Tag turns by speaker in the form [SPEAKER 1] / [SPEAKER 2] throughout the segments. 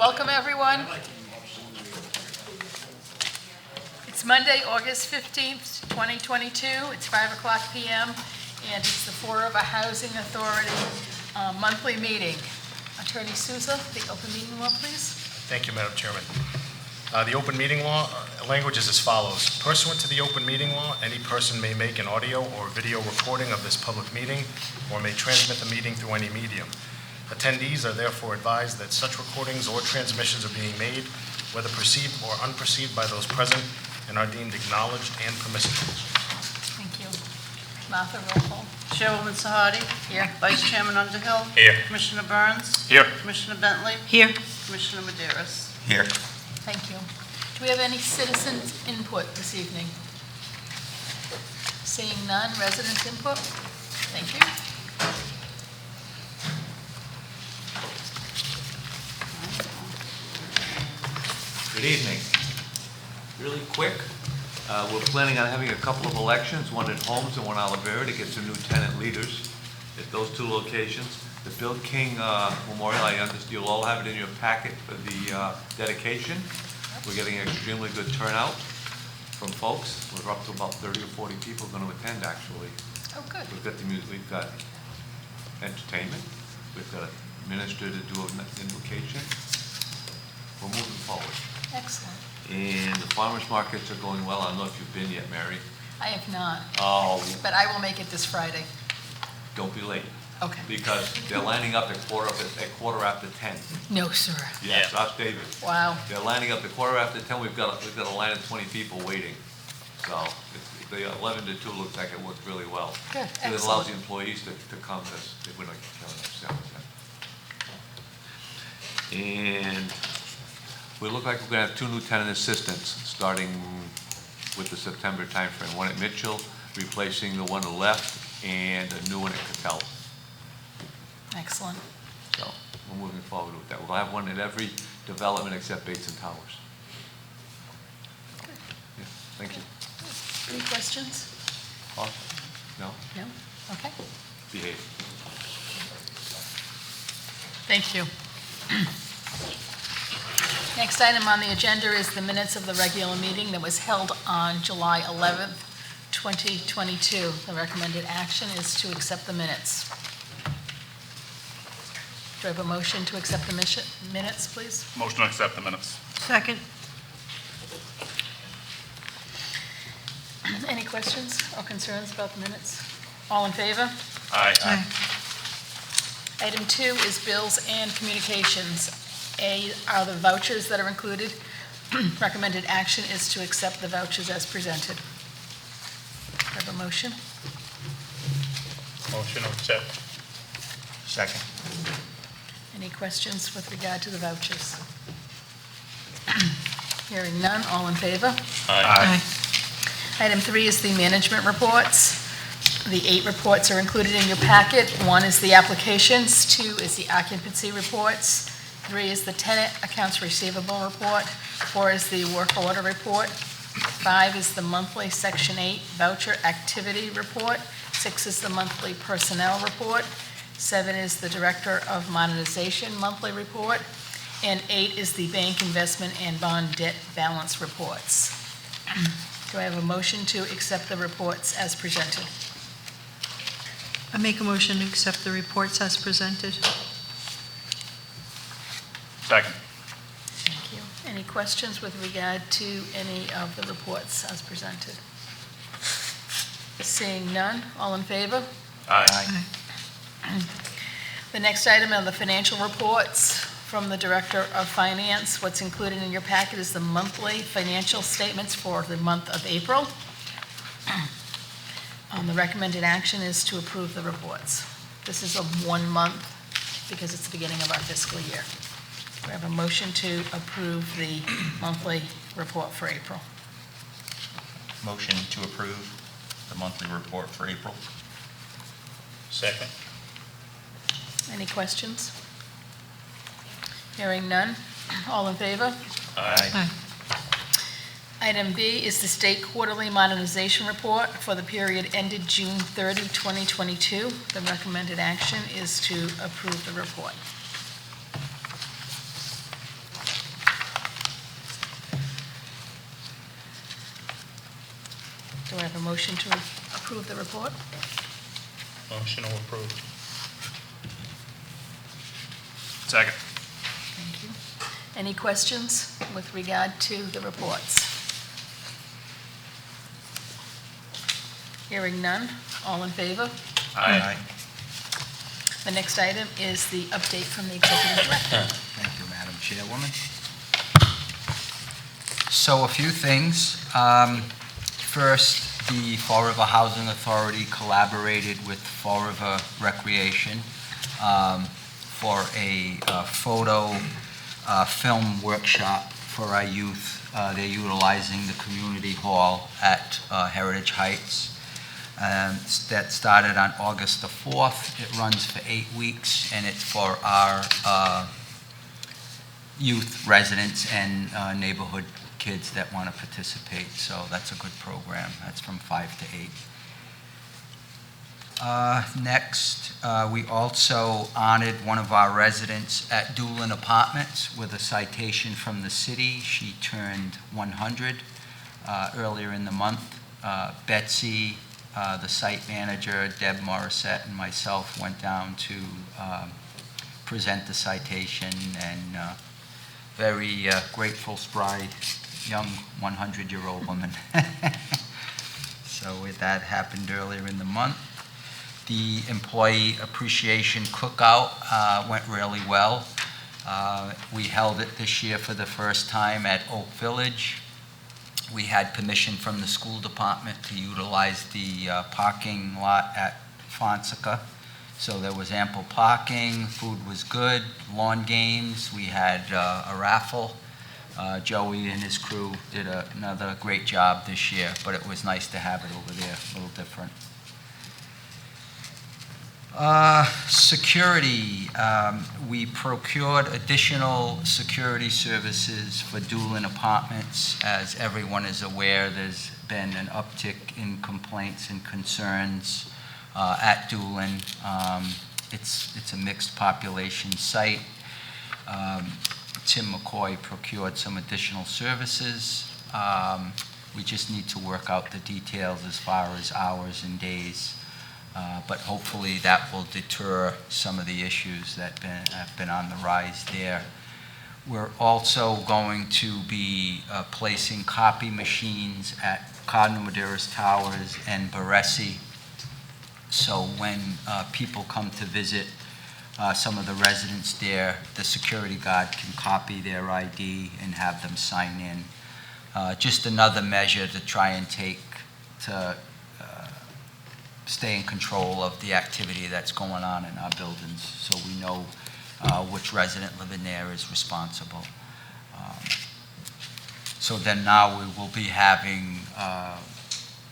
[SPEAKER 1] Welcome, everyone. It's Monday, August 15th, 2022. It's 5 o'clock p.m., and it's the Florida Housing Authority monthly meeting. Attorney Souza, the open meeting law, please.
[SPEAKER 2] Thank you, Madam Chairman. The open meeting law language is as follows. Pursuant to the open meeting law, any person may make an audio or video recording of this public meeting or may transmit the meeting through any medium. Attendees are therefore advised that such recordings or transmissions are being made, whether perceived or unperceived by those present, and are deemed acknowledged and permissible.
[SPEAKER 1] Thank you. Martha, roll call.
[SPEAKER 3] Chairwoman Sahadi.
[SPEAKER 1] Here.
[SPEAKER 3] Vice Chairman Underhill.
[SPEAKER 2] Here.
[SPEAKER 3] Commissioner Burns.
[SPEAKER 2] Here.
[SPEAKER 3] Commissioner Bentley.
[SPEAKER 1] Here.
[SPEAKER 3] Commissioner Medeiros.
[SPEAKER 2] Here.
[SPEAKER 1] Thank you. Do we have any citizens' input this evening? Seeing none, residents' input? Thank you.
[SPEAKER 4] Good evening. Really quick, we're planning on having a couple of elections, one at Holmes and one at Madeira, to get some new tenant leaders at those two locations. The Bill King Memorial, I understand you'll all have it in your packet for the dedication. We're getting an extremely good turnout from folks. We're up to about 30 or 40 people going to attend, actually.
[SPEAKER 1] Oh, good.
[SPEAKER 4] We've got the music, we've got entertainment, we've got a minister to do an invocation. We're moving forward.
[SPEAKER 1] Excellent.
[SPEAKER 4] And the farmers markets are going well. I don't know if you've been yet, Mary.
[SPEAKER 1] I have not,
[SPEAKER 4] Oh,
[SPEAKER 1] but I will make it this Friday.
[SPEAKER 4] don't be late,
[SPEAKER 1] Okay.
[SPEAKER 4] because they're lining up at quarter after 10.
[SPEAKER 1] No, sir.
[SPEAKER 4] Yes, ask David.
[SPEAKER 1] Wow.
[SPEAKER 4] They're lining up at quarter after 10. We've got a line of 20 people waiting. So the 11 to 2 looks like it worked really well.
[SPEAKER 1] Good.
[SPEAKER 4] So it allows
[SPEAKER 1] Excellent.
[SPEAKER 4] the employees to come as they would like to kill themselves. And we look like we're going to have 2 new tenant assistants starting with the September timeframe. One at Mitchell, replacing the one that left, and a new one at Cookout.
[SPEAKER 1] Excellent.
[SPEAKER 4] So we're moving forward with that. We'll have one at every development except Bates and Towers. Yeah, thank you.
[SPEAKER 1] Any questions?
[SPEAKER 4] Awesome. No?
[SPEAKER 1] No? Okay.
[SPEAKER 4] Behave.
[SPEAKER 1] Thank you. Next item on the agenda is the minutes of the regular meeting that was held on July 11th, 2022. The recommended action is to accept the minutes. Do I have a motion to accept the minutes, please?
[SPEAKER 5] Motion to accept the minutes.
[SPEAKER 3] Second.
[SPEAKER 1] Any questions or concerns about the minutes? All in favor?
[SPEAKER 5] Aye.
[SPEAKER 1] Item 2 is bills and communications. A are the vouchers that are included. Recommended action is to accept the vouchers as presented. Do I have a motion?
[SPEAKER 5] Motion to accept.
[SPEAKER 2] Second.
[SPEAKER 1] Any questions with regard to the vouchers? Hearing none, all in favor?
[SPEAKER 5] Aye.
[SPEAKER 1] Item 3 is the management reports. The 8 reports are included in your packet. 1 is the applications, 2 is the occupancy reports, 3 is the tenant accounts receivable report, 4 is the work order report, 5 is the monthly Section 8 voucher activity report, 6 is the monthly personnel report, 7 is the Director of Modernization monthly report, and 8 is the bank investment and bond debt balance reports. Do I have a motion to accept the reports as presented?
[SPEAKER 3] I make a motion to accept the reports as presented.
[SPEAKER 5] Second.
[SPEAKER 1] Thank you. Any questions with regard to any of the reports as presented? Seeing none, all in favor?
[SPEAKER 5] Aye.
[SPEAKER 1] The next item are the financial reports from the Director of Finance. What's included in your packet is the monthly financial statements for the month of April. The recommended action is to approve the reports. This is a 1 month because it's the beginning of our fiscal year. We have a motion to approve the monthly report for April.
[SPEAKER 6] Motion to approve the monthly report for April.
[SPEAKER 5] Second.
[SPEAKER 1] Any questions? Hearing none. All in favor?
[SPEAKER 5] Aye.
[SPEAKER 1] Item B is the State Quarterly Modernization Report for the period ended June 30, 2022. The recommended action is to approve the report. Do I have a motion to approve the report?
[SPEAKER 5] Motion to approve. Second.
[SPEAKER 1] Thank you. Any questions with regard to the reports? Hearing none, all in favor?
[SPEAKER 5] Aye.
[SPEAKER 1] The next item is the update from the executive director.
[SPEAKER 7] Thank you, Madam Chairwoman. So a few things. First, the Fall River Housing Authority collaborated with Fall River Recreation for a photo film workshop for our youth. They're utilizing the community hall at Heritage Heights. That started on August the 4th. It runs for 8 weeks, and it's for our youth residents and neighborhood kids that want to participate. So that's a good program. That's from 5 to 8. Next, we also honored one of our residents at Doolin Apartments with a citation from the city. She turned 100 earlier in the month. Betsy, the site manager, Deb Morissette, and myself went down to present the citation, and very grateful, spry, young 100-year-old woman. So that happened earlier in the month. The employee appreciation cookout went really well. We held it this year for the first time at Oak Village. We had permission from the school department to utilize the parking lot at Fonseca. So there was ample parking, food was good, lawn games, we had a raffle. Joey and his crew did another great job this year, but it was nice to have it over there, a little different. Security, we procured additional security services for Doolin Apartments. As everyone is aware, there's been an uptick in complaints and concerns at Doolin. It's a mixed population site. Tim McCoy procured some additional services. We just need to work out the details as far as hours and days. But hopefully that will deter some of the issues that have been on the rise there. We're also going to be placing copy machines at Cardinal Madeiras Towers and Baresi. So when people come to visit some of the residents there, the security guard can copy their ID and have them sign in. Just another measure to try and take to stay in control of the activity that's going on in our buildings, so we know which resident living there is responsible. So then now we will be having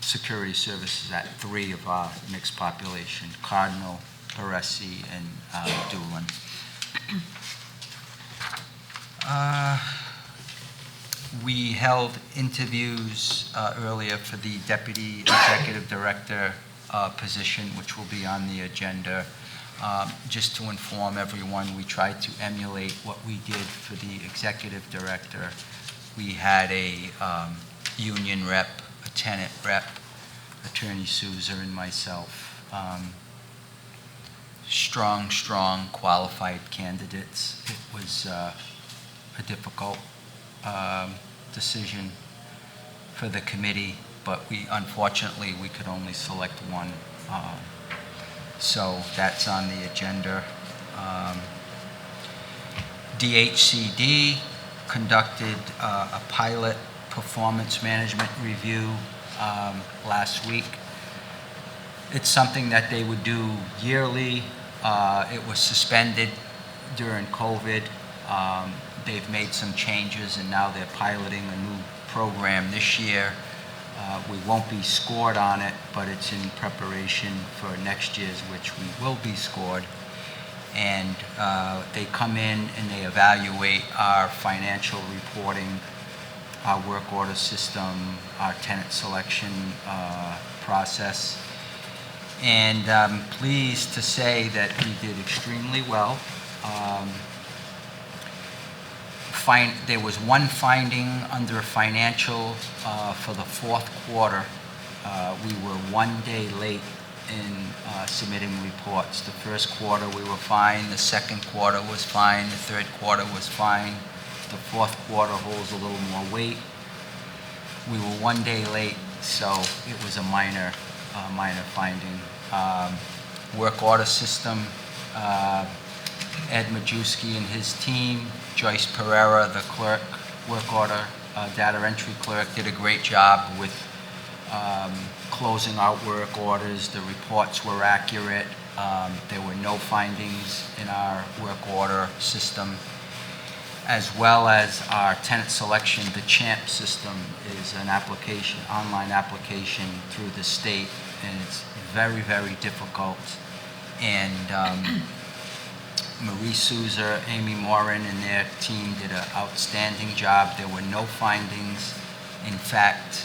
[SPEAKER 7] security services at 3 of our mixed population, Cardinal, Baresi, and Doolin. We held interviews earlier for the Deputy Executive Director position, which will be on the agenda. Just to inform everyone, we tried to emulate what we did for the Executive Director. We had a union rep, a tenant rep, Attorney Souza, and myself. Strong, qualified candidates. It was a difficult decision for the committee, but unfortunately we could only select one. So that's on the agenda. DHCD conducted a pilot performance management review last week. It's something that they would do yearly. It was suspended during COVID. They've made some changes, and now they're piloting a new program this year. We won't be scored on it, but it's in preparation for next year's, which we will be scored. And they come in and they evaluate our financial reporting, our work order system, our tenant selection process. And I'm pleased to say that we did extremely well. There was one finding under financial for the fourth quarter, we were one day late in submitting reports. The first quarter, we were fine. The second quarter was fine. The third quarter was fine. The fourth quarter holds a little more weight. We were one day late, so it was a minor finding. Work order system, Ed Majewski and his team, Joyce Pereira, the clerk, work order, data entry clerk, did a great job with closing out work orders. The reports were accurate. There were no findings in our work order system, as well as our tenant selection. The CHAMP system is an application, online application through the state, and it's very, very difficult. And Marie Souza, Amy Morin, and their team did an outstanding job. There were no findings. In fact,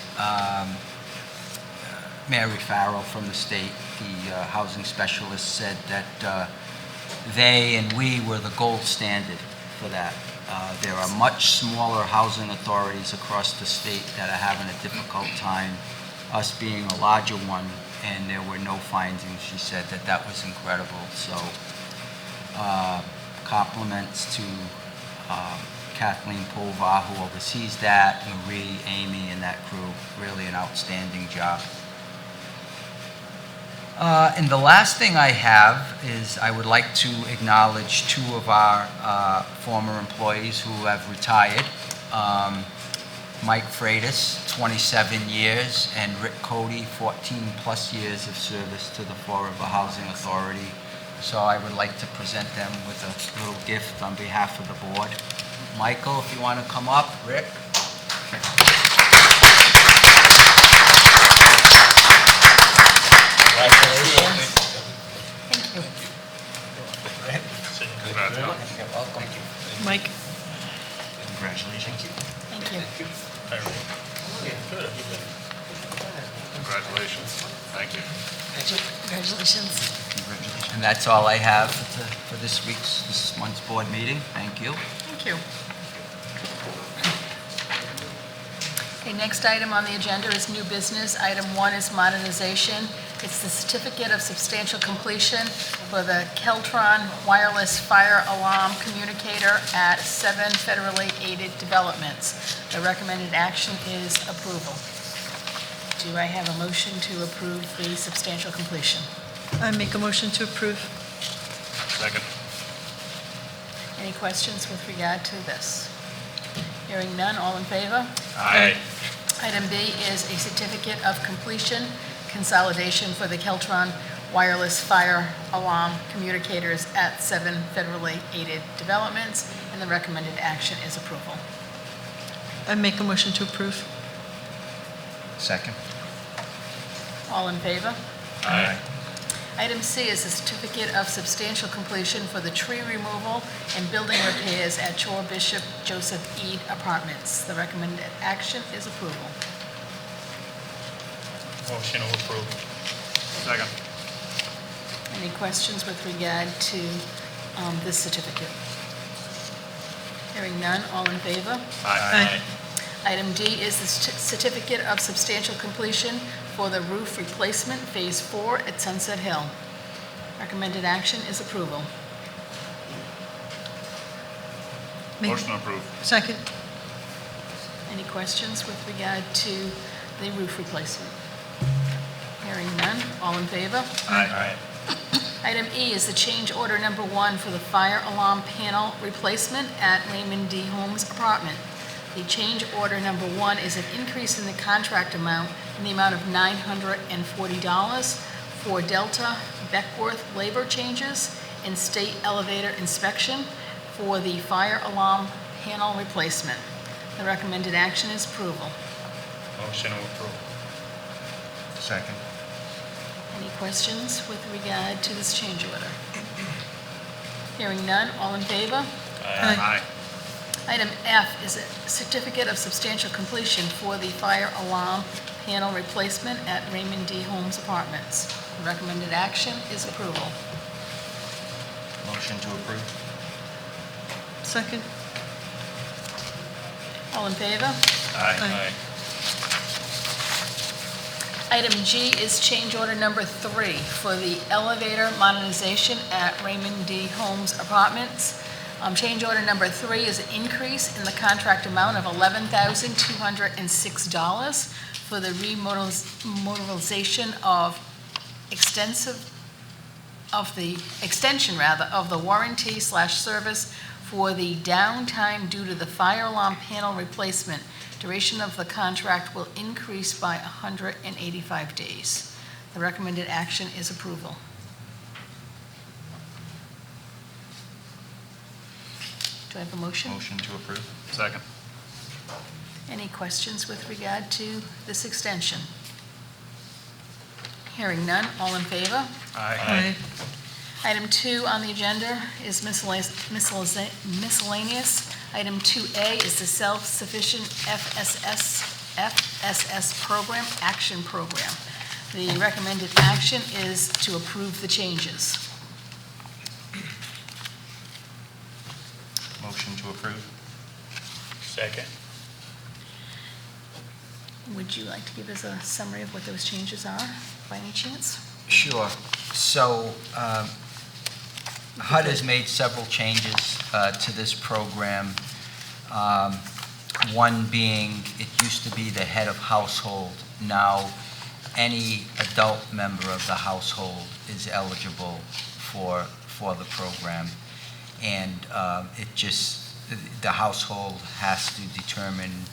[SPEAKER 7] Mary Farrell from the state, the housing specialist, said that they and we were the gold standard for that. There are much smaller housing authorities across the state that are having a difficult time, us being a larger one, and there were no findings. She said that that was incredible. So compliments to Kathleen Pulvar, who oversees that, Marie, Amy, and that crew. Really an outstanding job. And the last thing I have is I would like to acknowledge two of our former employees who have retired. Mike Freitas, 27 years, and Rick Cody, 14-plus years of service to the Fall River Housing Authority. So I would like to present them with a little gift on behalf of the board. Michael, if you want to come up. Rick? Congratulations.
[SPEAKER 1] Thank you.
[SPEAKER 5] Congratulations.
[SPEAKER 7] You're welcome.
[SPEAKER 3] Mike?
[SPEAKER 6] Congratulations.
[SPEAKER 1] Thank you.
[SPEAKER 5] Congratulations. Thank you.
[SPEAKER 1] Congratulations.
[SPEAKER 6] Congratulations.
[SPEAKER 7] And that's all I have for this month's board meeting. Thank you.
[SPEAKER 1] Thank you. Okay, next item on the agenda is new business. Item 1 is modernization. It's the certificate of substantial completion for the Keltron wireless fire alarm communicator at 7 federally aided developments. The recommended action is approval. Do I have a motion to approve the substantial completion?
[SPEAKER 3] I make a motion to approve.
[SPEAKER 5] Second.
[SPEAKER 1] Any questions with regard to this? Hearing none, all in favor?
[SPEAKER 5] Aye.
[SPEAKER 1] Item B is a certificate of completion consolidation for the Keltron wireless fire alarm communicators at 7 federally aided developments, and the recommended action is approval.
[SPEAKER 3] I make a motion to approve.
[SPEAKER 6] Second.
[SPEAKER 1] All in favor?
[SPEAKER 5] Aye.
[SPEAKER 1] Item C is a certificate of substantial completion for the tree removal and building repairs at Chor Bishop Joseph Eid Apartments. The recommended action is approval.
[SPEAKER 5] Motion to approve. Second.
[SPEAKER 1] Any questions with regard to this certificate? Hearing none, all in favor?
[SPEAKER 5] Aye.
[SPEAKER 1] Item D is the certificate of substantial completion for the roof replacement, Phase 4 at Sunset Hill. Recommended action is approval.
[SPEAKER 3] Make-
[SPEAKER 5] Motion approved.
[SPEAKER 3] Second.
[SPEAKER 1] Any questions with regard to the roof replacement? Hearing none, all in favor?
[SPEAKER 5] Aye.
[SPEAKER 1] Item E is the change order number 1 for the fire alarm panel replacement at Raymond D. Holmes Apartment. The change order number 1 is an increase in the contract amount in the amount of $940 for Delta Beckworth labor changes and state elevator inspection for the fire alarm panel replacement. The recommended action is approval.
[SPEAKER 5] Motion to approve.
[SPEAKER 6] Second.
[SPEAKER 1] Any questions with regard to this change order? Hearing none, all in favor?
[SPEAKER 3] Aye.
[SPEAKER 1] Item F is a certificate of substantial completion for the fire alarm panel replacement at Raymond D. Holmes Apartments. The recommended action is approval.
[SPEAKER 6] Motion to approve.
[SPEAKER 3] Second.
[SPEAKER 1] All in favor?
[SPEAKER 3] Aye.
[SPEAKER 1] Item G is change order number 3 for the elevator modernization at Raymond D. Homes Apartments. Change order number 3 is an increase in the contract amount of $11,206 for the remodernization of extension of the warranty/service for the downtime due to the fire alarm panel replacement. Duration of the contract will increase by 185 days. The recommended action is approval. Do I have a motion?
[SPEAKER 6] Motion to approve?
[SPEAKER 5] Second.
[SPEAKER 1] Any questions with regard to this extension? Hearing none, all in favor?
[SPEAKER 5] Aye.
[SPEAKER 1] Item 2 on the agenda is miscellaneous. Item 2A is the self-sufficient FSS program, action program. The recommended action is to approve the changes.
[SPEAKER 6] Motion to approve?
[SPEAKER 5] Second.
[SPEAKER 1] Would you like to give us a summary of what those changes are, by any chance?
[SPEAKER 7] Sure. So HUD has made several changes to this program. One being, it used to be the head of household. Now, any adult member of the household is eligible for the program. And the household has to determine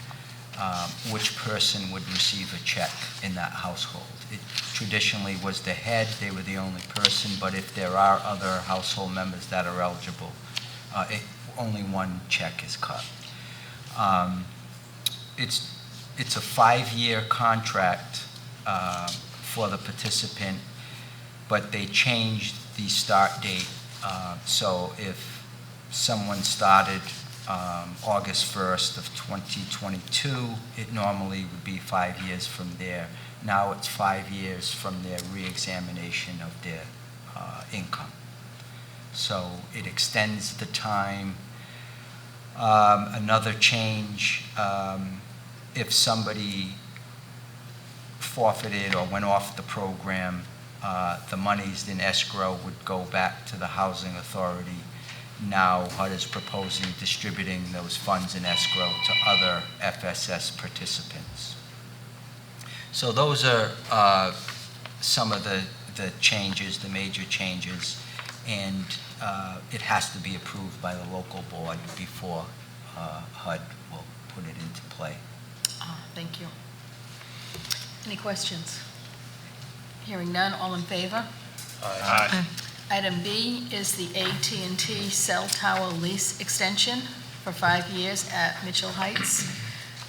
[SPEAKER 7] which person would receive a check in that household. It traditionally was the head, they were the only person, but if there are other household members that are eligible, only one check is cut. It's a 5-year contract for the participant, but they changed the start date. So if someone started August 1st of 2022, it normally would be 5 years from there. Now it's 5 years from their reexamination of their income. So it extends the time. Another change, if somebody forfeited or went off the program, the monies in escrow would go back to the housing authority. Now HUD is proposing distributing those funds in escrow to other FSS participants. So those are some of the changes, the major changes, and it has to be approved by the local board before HUD will put it into play.
[SPEAKER 1] Thank you. Any questions? Hearing none, all in favor?
[SPEAKER 5] Aye.
[SPEAKER 1] Item B is the AT&T cell tower lease extension for 5 years at Mitchell Heights.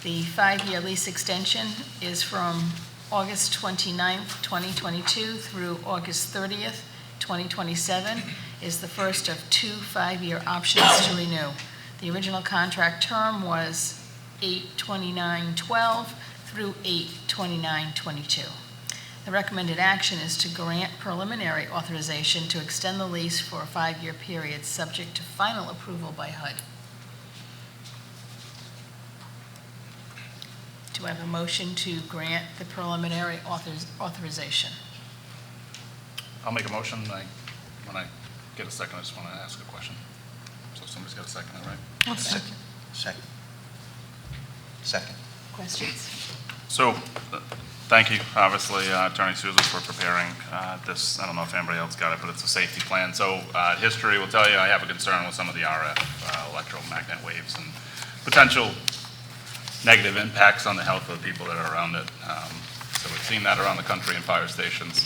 [SPEAKER 1] The 5-year lease extension is from August 29th, 2022 through August 30th, 2027, is the first of 2 5-year options to renew. The original contract term was 8/29/12 through 8/29/22. The recommended action is to grant preliminary authorization to extend the lease for a 5-year period, subject to final approval by HUD. Do I have a motion to grant the preliminary authorization?
[SPEAKER 5] I'll make a motion. When I get a second, I just want to ask a question. So somebody's got a second, all right?
[SPEAKER 6] Second. Second.
[SPEAKER 1] Questions?
[SPEAKER 5] So, thank you, obviously, Attorney Souza, for preparing this. I don't know if anybody else got it, but it's a safety plan. So, history will tell you I have a concern with some of the RF electromagnet waves and potential negative impacts on the health of the people that are around it. So we've seen that around the country in fire stations.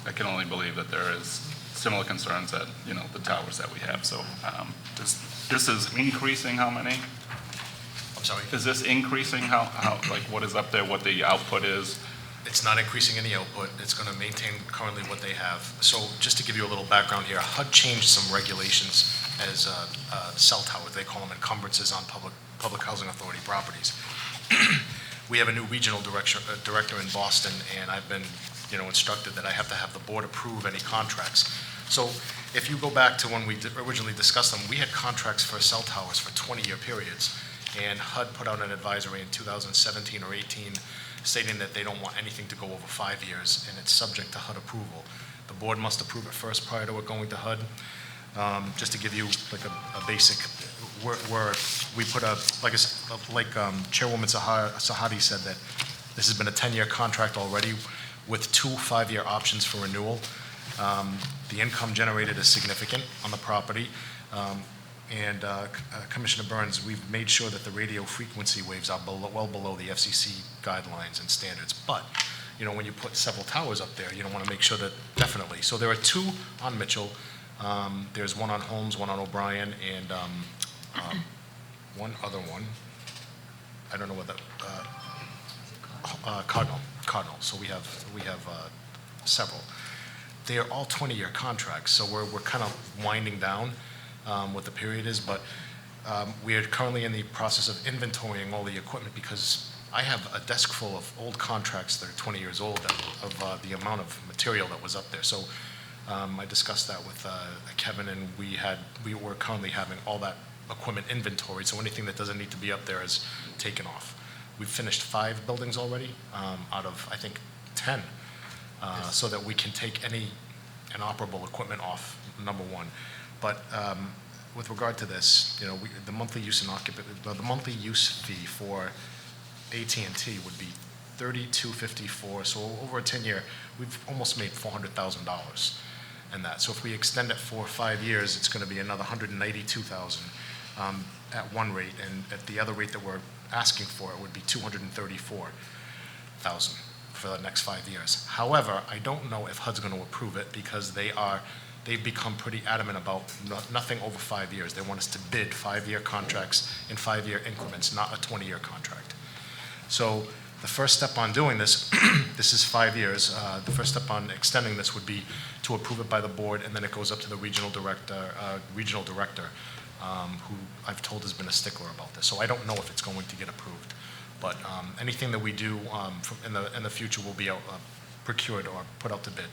[SPEAKER 5] I can only believe that there is similar concerns at, the towers that we have. So this is increasing how many?
[SPEAKER 2] I'm sorry?
[SPEAKER 5] Is this increasing how what is up there, what the output is?
[SPEAKER 2] It's not increasing any output. It's going to maintain currently what they have. So just to give you a little background here, HUD changed some regulations as cell towers. They call them encumbrances on public housing authority properties. We have a new regional director in Boston, and I've been instructed that I have to have the board approve any contracts. So if you go back to when we originally discussed them, we had contracts for cell towers for 20-year periods, and HUD put out an advisory in 2017 or 18 stating that they don't want anything to go over 5 years, and it's subject to HUD approval. The board must approve it first prior to it going to HUD. Just to give you like a basic, we put Chairwoman Sahadi said that this has been a 10-year contract already with 2 5-year options for renewal. The income generated is significant on the property. And Commissioner Burns, we've made sure that the radio frequency waves are well below the FCC guidelines and standards. But, when you put several towers up there, you don't want to make sure that, definitely. So there are 2 on Mitchell. There's one on Holmes, one on O'Brien, and one other one. I don't know what that, Cardinal. So we have several. They are all 20-year contracts, so we're kind of winding down what the period is, but we are currently in the process of inventorying all the equipment because I have a desk full of old contracts that are 20 years old of the amount of material that was up there. So I discussed that with Kevin, and we were currently having all that equipment inventoried, so anything that doesn't need to be up there is taken off. We've finished 5 buildings already out of, I think, 10, so that we can take any inoperable equipment off, number one. But with regard to this, the monthly use the monthly use fee for AT&T would be $32.54. So over a 10-year, we've almost made $400,000 in that. So if we extend it for 5 years, it's going to be another $192,000 at one rate, and at the other rate that we're asking for, it would be $234,000 for the next 5 years. However, I don't know if HUD's going to approve it because they've become pretty adamant about nothing over 5 years. They want us to bid 5-year contracts in 5-year increments, not a 20-year contract. So the first step on doing this, this is 5 years, the first step on extending this would be to approve it by the board, and then it goes up to the regional director, who I've told has been a stickler about this. So I don't know if it's going to get approved. But anything that we do in the future will be procured or put out to bid.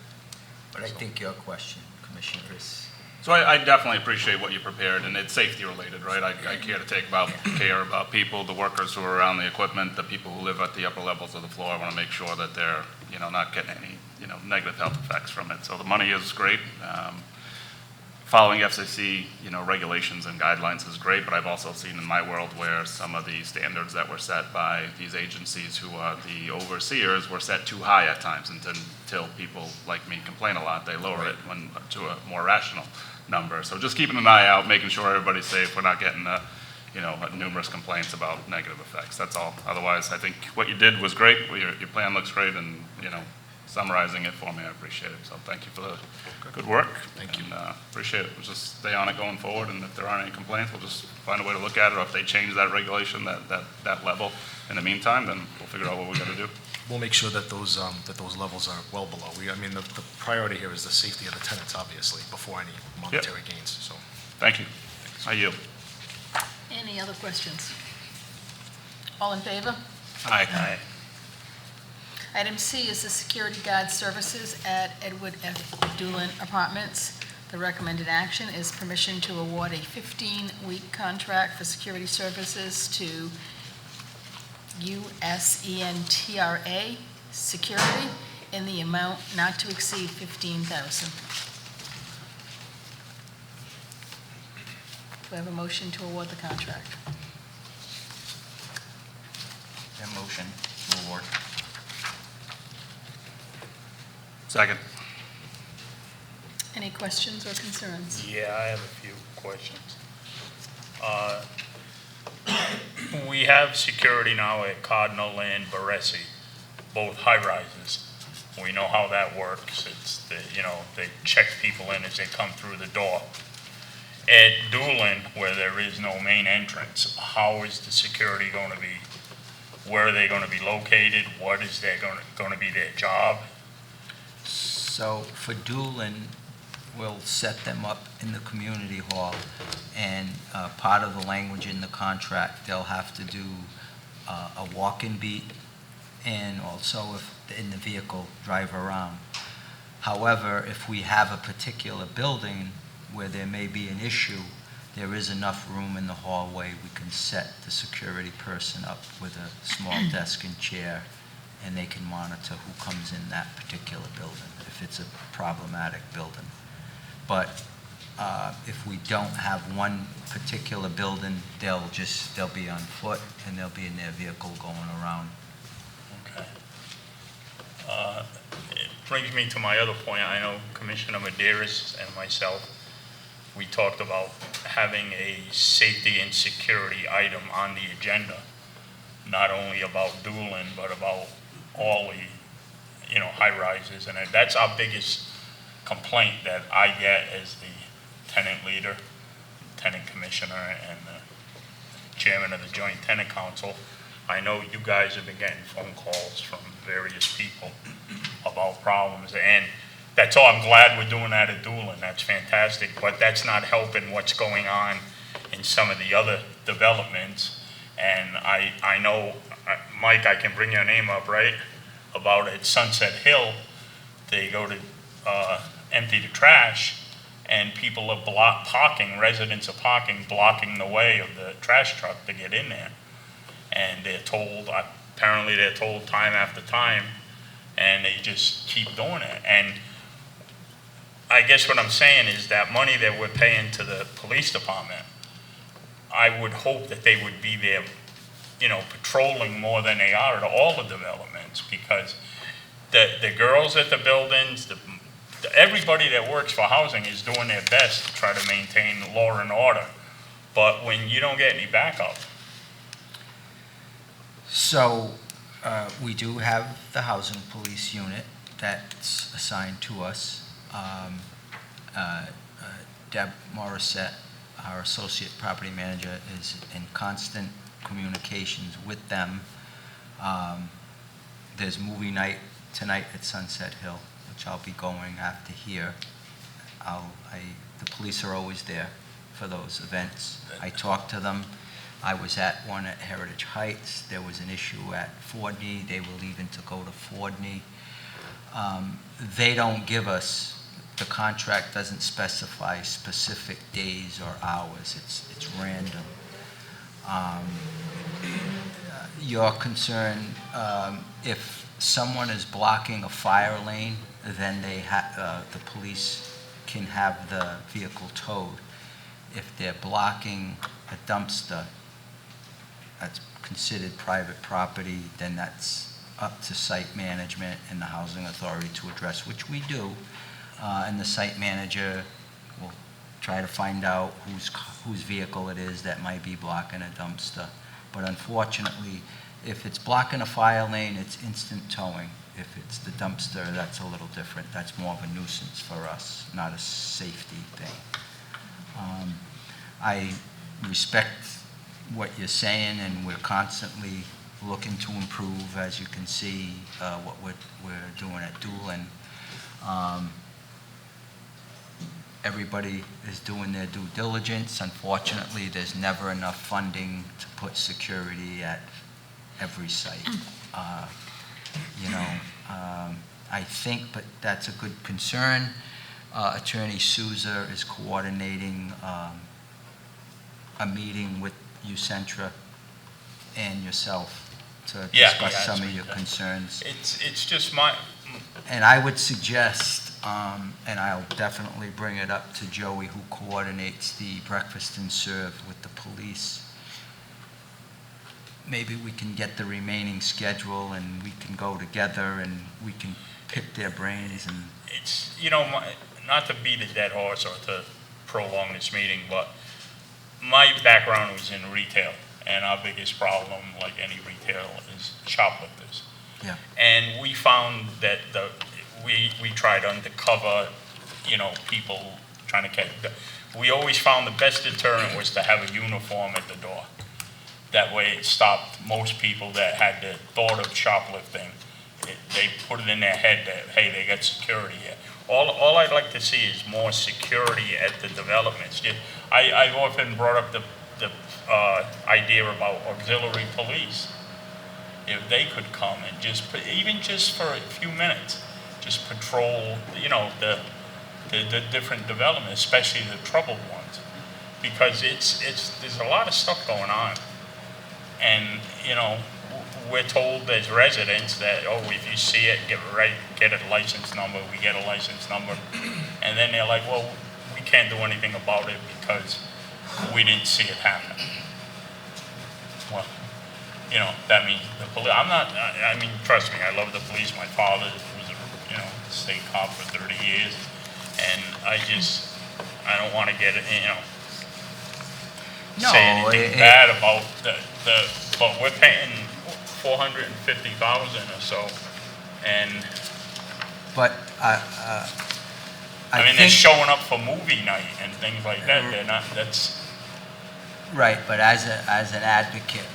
[SPEAKER 7] But I think your question, Commissioner, is...
[SPEAKER 5] So I definitely appreciate what you prepared, and it's safety related, right? I care about people, the workers who are around the equipment, the people who live at the upper levels of the floor. I want to make sure that they're, not getting any, negative health effects from it. So the money is great. Following FCC, regulations and guidelines is great, but I've also seen in my world where some of the standards that were set by these agencies who are the overseers were set too high at times, until people like me complain a lot, they lower it to a more rational number. So just keeping an eye out, making sure everybody's safe. We're not getting numerous complaints about negative effects. That's all. Otherwise, I think what you did was great. Your plan looks great, and summarizing it for me, I appreciate it. So thank you for the good work.
[SPEAKER 2] Thank you.
[SPEAKER 5] And appreciate it. We'll just stay on it going forward, and if there aren't any complaints, we'll just find a way to look at it, or if they change that regulation, that level in the meantime, then we'll figure out what we got to do.
[SPEAKER 2] We'll make sure that those levels are well below. The priority here is the safety of the tenants, obviously, before any monetary gains. So,
[SPEAKER 5] thank you. I yield.
[SPEAKER 1] Any other questions? All in favor?
[SPEAKER 5] Aye.
[SPEAKER 1] Item C is the security guard services at Edward F. Doolin Apartments. The recommended action is permission to award a 15-week contract for security services to USENTRA Security in the amount not to exceed $15,000. Do I have a motion to award the contract?
[SPEAKER 6] A motion to award.
[SPEAKER 5] Second.
[SPEAKER 1] Any questions or concerns?
[SPEAKER 8] Yeah, I have a few questions. We have security now at Cardinal and Baresi, both high-rises. We know how that works. It's, they check people in as they come through the door. At Doolin, where there is no main entrance, how is the security going to be? Where are they going to be located? What is going to be their job?
[SPEAKER 7] So for Doolin, we'll set them up in the community hall, and part of the language in the contract, they'll have to do a walk-in beat, and also if in the vehicle, drive around. However, if we have a particular building where there may be an issue, there is enough room in the hallway, we can set the security person up with a small desk and chair and they can monitor who comes in that particular building, if it's a problematic building. But if we don't have one particular building, they'll be on foot, and they'll be in their vehicle going around.
[SPEAKER 8] Okay. It brings me to my other point. I know Commissioner Madeira and myself, we talked about having a safety and security item on the agenda, not only about dueling, but about all the, high-rises. And that's our biggest complaint that I get as the tenant leader, tenant commissioner, and the chairman of the Joint Tenant Council. I know you guys have been getting phone calls from various people about problems, and that's all. I'm glad we're doing that at dueling. That's fantastic, but that's not helping what's going on in some of the other developments. And I know, Mike, I can bring your name up, right? About at Sunset Hill, they go to empty the trash, and people are residents are parking, blocking the way of the trash truck to get in there. And apparently they're told time after time, and they just keep doing it. And I guess what I'm saying is that money that we're paying to the police department, I would hope that they would be there, patrolling more than they are at all the developments, because the girls at the buildings, everybody that works for housing is doing their best to try to maintain law and order. But when you don't get any backup.
[SPEAKER 7] So we do have the housing police unit that's assigned to us. Deb Morissette, our associate property manager, is in constant communications with them. There's movie night tonight at Sunset Hill, which I'll be going after here. The police are always there for those events. I talked to them. I was at one at Heritage Heights. There was an issue at Fordney. They were leaving to go to Fordney. They don't give us, the contract doesn't specify specific days or hours. It's random. Your concern, if someone is blocking a fire lane, then the police can have the vehicle towed. If they're blocking a dumpster, that's considered private property, then that's up to site management and the housing authority to address, which we do. And the site manager will try to find out whose vehicle it is that might be blocking a dumpster. But unfortunately, if it's blocking a fire lane, it's instant towing. If it's the dumpster, that's a little different. That's more of a nuisance for us, not a safety thing. I respect what you're saying, and we're constantly looking to improve, as you can see, what we're doing at Doolin. Everybody is doing their due diligence. Unfortunately, there's never enough funding to put security at every site. I think, but that's a good concern. Attorney Souza is coordinating a meeting with UCentra and yourself to discuss some of your concerns.
[SPEAKER 8] It's just
[SPEAKER 7] And I would suggest, and I'll definitely bring it up to Joey, who coordinates the breakfast and serve with the police. Maybe we can get the remaining schedule and we can go together and we can pick their brains. And
[SPEAKER 8] it's, not to beat a dead horse or to prolong this meeting, but my background was in retail, and our biggest problem, like any retail, is shoplifters.
[SPEAKER 7] Yeah.
[SPEAKER 8] And we found that we tried undercover, people trying to catch. We always found the best deterrent was to have a uniform at the door. That way it stopped most people that had the thought of shoplifting. They put it in their head that, hey, they got security here. All I'd like to see is more security at the developments. I've often brought up the idea about auxiliary police. If they could come and even just for a few minutes, just patrol, the different developments, especially the troubled ones, because there's a lot of stuff going on, and we're told as residents that, oh, if you see it, get a license number, we get a license number. And then they're like, well, we can't do anything about it because we didn't see it happen. Well, you know, that means the police, I mean, trust me, I love the police. My father was a, you know, state cop for 30 years. And I don't want to get it, you know,
[SPEAKER 7] No,
[SPEAKER 8] say anything
[SPEAKER 7] it-
[SPEAKER 8] bad about but we're paying $450,000 or so. And,
[SPEAKER 7] But
[SPEAKER 8] I mean, they're
[SPEAKER 7] think-
[SPEAKER 8] showing up for movie night and things like that. They're not, that's,
[SPEAKER 7] Right, but as an advocate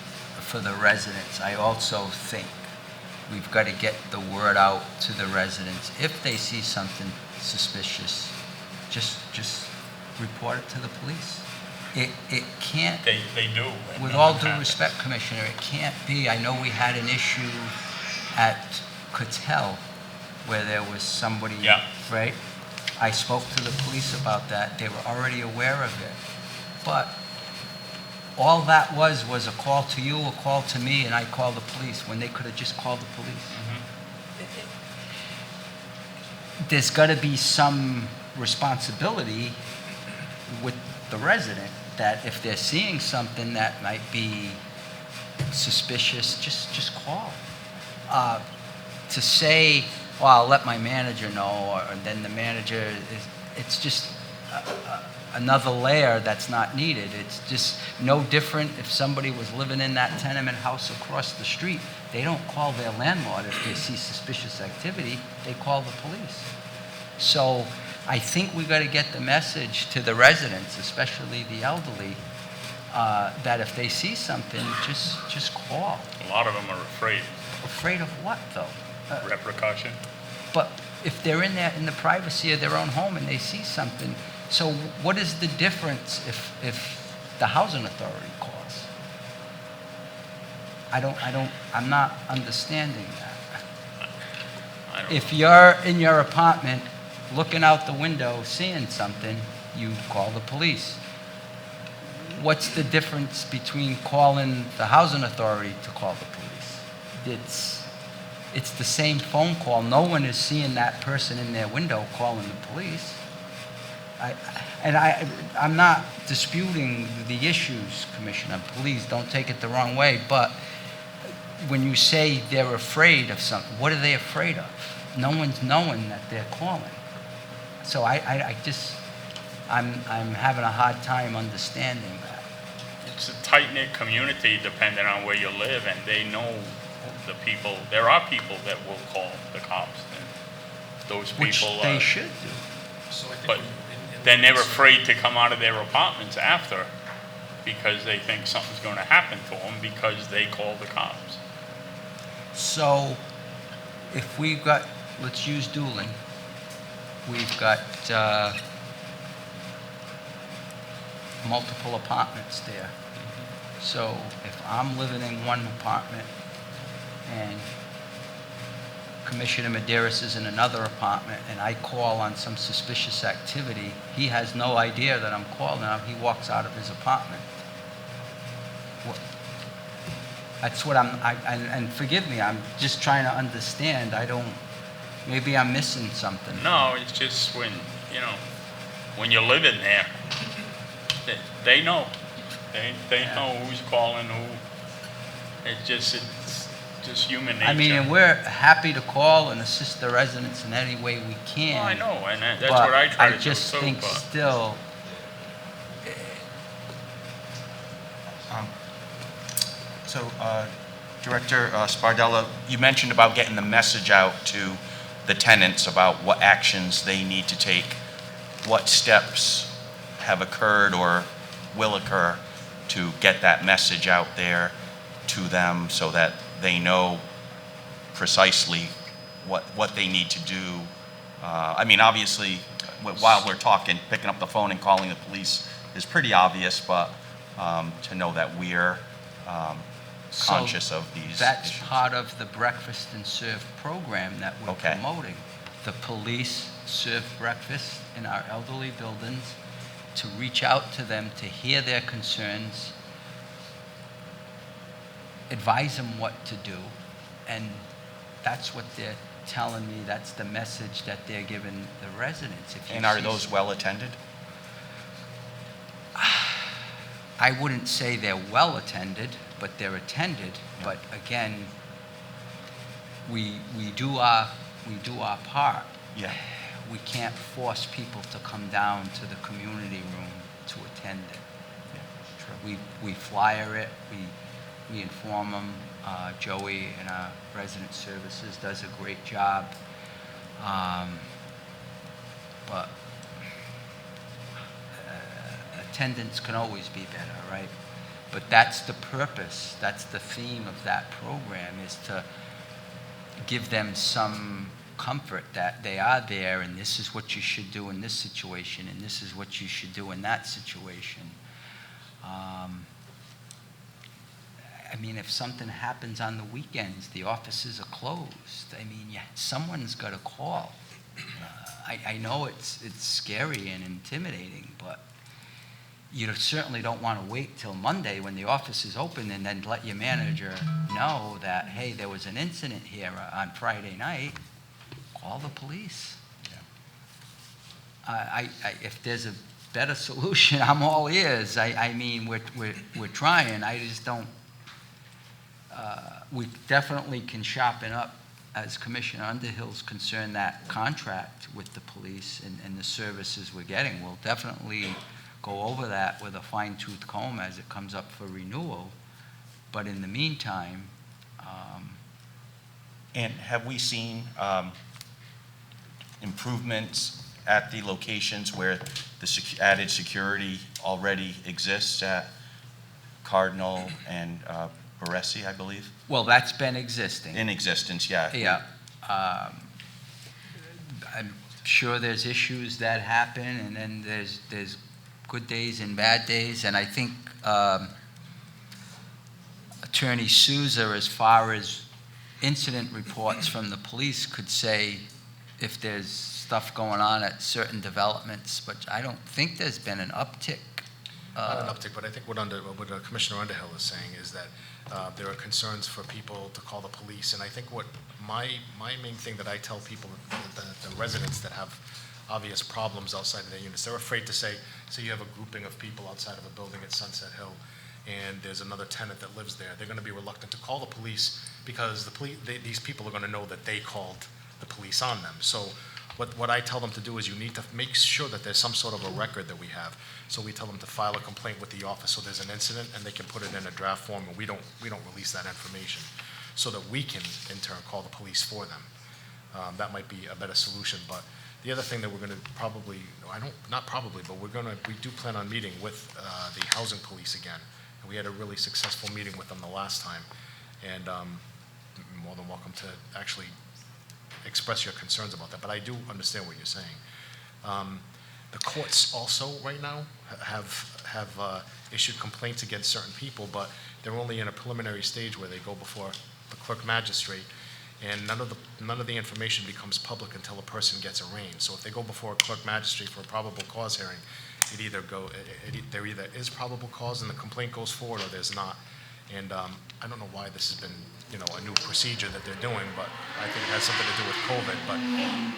[SPEAKER 7] for the residents, I also think we've got to get the word out to the residents. If they see something suspicious, just report it to the police. It can't,
[SPEAKER 8] they do. and
[SPEAKER 7] with all
[SPEAKER 8] nothing
[SPEAKER 7] due
[SPEAKER 8] happens.
[SPEAKER 7] respect, Commissioner, it can't be. I know we had an issue at Cookout where there was somebody,
[SPEAKER 8] Yeah.
[SPEAKER 7] right? I spoke to the police about that. They were already aware of it. But all that was a call to you, a call to me, and I called the police when they could have just called the police. There's got to be some responsibility with the resident that if they're seeing something that might be suspicious, just call. To say, well, I'll let my manager know, or then the manager it's just another layer that's not needed. It's just no different if somebody was living in that tenement house across the street. They don't call their landlord if they see suspicious activity. They call the police. So I think we got to get the message to the residents, especially the elderly, that if they see something, just call.
[SPEAKER 8] A lot of them are afraid.
[SPEAKER 7] Afraid of what, though?
[SPEAKER 8] Repercussion.
[SPEAKER 7] But if they're in the privacy of their own home and they see something, so what is the difference if the housing authority calls? I'm not understanding that.
[SPEAKER 8] I don't
[SPEAKER 7] If you're in your apartment, looking out the window, seeing something, you call the police. What's the difference between calling the housing authority to call the police? It's the same phone call. No one is seeing that person in their window calling the police. I'm not disputing the issues, Commissioner. Please don't take it the wrong way. But when you say they're afraid of something, what are they afraid of? No one's knowing that they're calling. So I'm having a hard time understanding that.
[SPEAKER 8] It's a tight-knit community depending on where you live, and they know the people. There are people that will call the cops, and those
[SPEAKER 7] Which
[SPEAKER 8] people
[SPEAKER 7] they
[SPEAKER 8] are,
[SPEAKER 7] should do.
[SPEAKER 8] but then they're afraid to come out of their apartments after because they think something's going to happen to them because they call the cops.
[SPEAKER 7] So if we've got, let's use Doolin, we've got multiple apartments there. So if I'm living in one apartment and Commissioner Madeira is in another apartment and I call on some suspicious activity, he has no idea that I'm calling him. He walks out of his apartment. That's what and forgive me, I'm just trying to understand. Maybe I'm missing something.
[SPEAKER 8] No, it's just when you're living there, they know. They know who's calling who. It's just human nature.
[SPEAKER 7] I mean, and we're happy to call and assist the residents in any way we can.
[SPEAKER 8] Well, I know, and that's
[SPEAKER 7] but
[SPEAKER 8] what I try to do
[SPEAKER 7] I just
[SPEAKER 8] too,
[SPEAKER 7] think
[SPEAKER 8] but-
[SPEAKER 7] still,
[SPEAKER 6] So, Director Spardella, you mentioned about getting the message out to the tenants about what actions they need to take. What steps have occurred or will occur to get that message out there to them so that they know precisely what they need to do? I mean, obviously, while we're talking, picking up the phone and calling the police is pretty obvious, but to know that we're conscious of these
[SPEAKER 7] that's
[SPEAKER 6] issues.
[SPEAKER 7] part of the breakfast and serve program that we're
[SPEAKER 6] Okay.
[SPEAKER 7] promoting. The police serve breakfast in our elderly buildings to reach out to them, to hear their concerns. advise them what to do, and that's what they're telling me, that's the message that they're giving the residents. If you
[SPEAKER 6] And are
[SPEAKER 7] see
[SPEAKER 6] those well attended?
[SPEAKER 7] I wouldn't say they're well attended, but they're attended.
[SPEAKER 6] Yeah.
[SPEAKER 7] But again, we do our part.
[SPEAKER 6] Yeah.
[SPEAKER 7] We can't force people to come down to the community room to attend it. We flyer it, we inform them. Joey in our resident services does a great job. But attendance can always be better, right? But that's the purpose, that's the theme of that program, is to give them some comfort that they are there, and this is what you should do in this situation, and this is what you should do in that situation. I mean, if something happens on the weekends, the offices are closed. I mean, yeah, someone's got to call. I know it's scary and intimidating, but you certainly don't want to wait till Monday when the office is open and then let your manager know that, hey, there was an incident here on Friday night. Call the police. If there's a better solution, I'm all ears. I mean, we're trying. I just don't. We definitely can sharpen up, as Commissioner Underhill's concerned, that contract with the police and the services we're getting. We'll definitely go over that with a fine-tooth comb as it comes up for renewal. But in the meantime,
[SPEAKER 6] And have we seen improvements at the locations where the added security already exists at Cardinal and Baresi, I believe?
[SPEAKER 7] well, that's been existing.
[SPEAKER 6] In existence, yeah.
[SPEAKER 7] Yeah. I'm sure there's issues that happen, and then there's good days and bad days, and I think Attorney Souza, as far as incident reports from the police, could say if there's stuff going on at certain developments, but I don't think there's been an uptick.
[SPEAKER 2] Not an uptick, but I think what Commissioner Underhill is saying is that there are concerns for people to call the police, and I think what my main thing that I tell people, the residents that have obvious problems outside of their units, they're afraid to say you have a grouping of people outside of a building at Sunset Hill, and there's another tenant that lives there. They're going to be reluctant to call the police because these people are going to know that they called the police on them. So what I tell them to do is you need to make sure that there's some sort of a record that we have. So we tell them to file a complaint with the office so there's an incident and they can put it in a draft form, and we don't release that information so that we can in turn call the police for them. That might be a better solution. But the other thing that we're going to probably, we do plan on meeting with the housing police again. And we had a really successful meeting with them the last time. And more than welcome to actually express your concerns about that. But I do understand what you're saying. The courts also right now have issued complaints against certain people, but they're only in a preliminary stage where they go before the clerk magistrate, and none of the information becomes public until a person gets arraigned. So if they go before a clerk magistrate for a probable cause hearing, there either is probable cause and the complaint goes forward, or there's not. And I don't know why this has been, a new procedure that they're doing, but I think it has something to do with COVID. But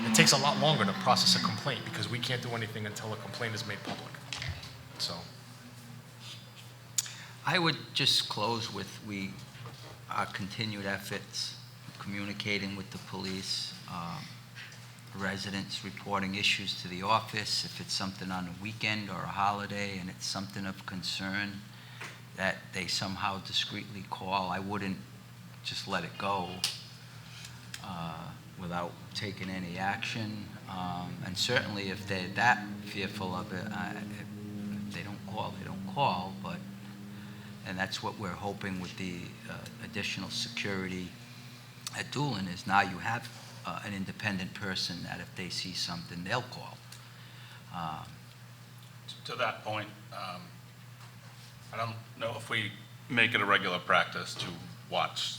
[SPEAKER 2] it takes a lot longer to process a complaint because we can't do anything until a complaint is made public. So.
[SPEAKER 7] I would just close with our continued efforts, communicating with the police, residents reporting issues to the office, if it's something on a weekend or a holiday and it's something of concern, that they somehow discreetly call. I wouldn't just let it go without taking any action. And certainly if they're that fearful of it, if they don't call, they don't call. And that's what we're hoping with the additional security at Doolin, is now you have an independent person that if they see something, they'll call.
[SPEAKER 5] To that point, I don't know if we make it a regular practice to watch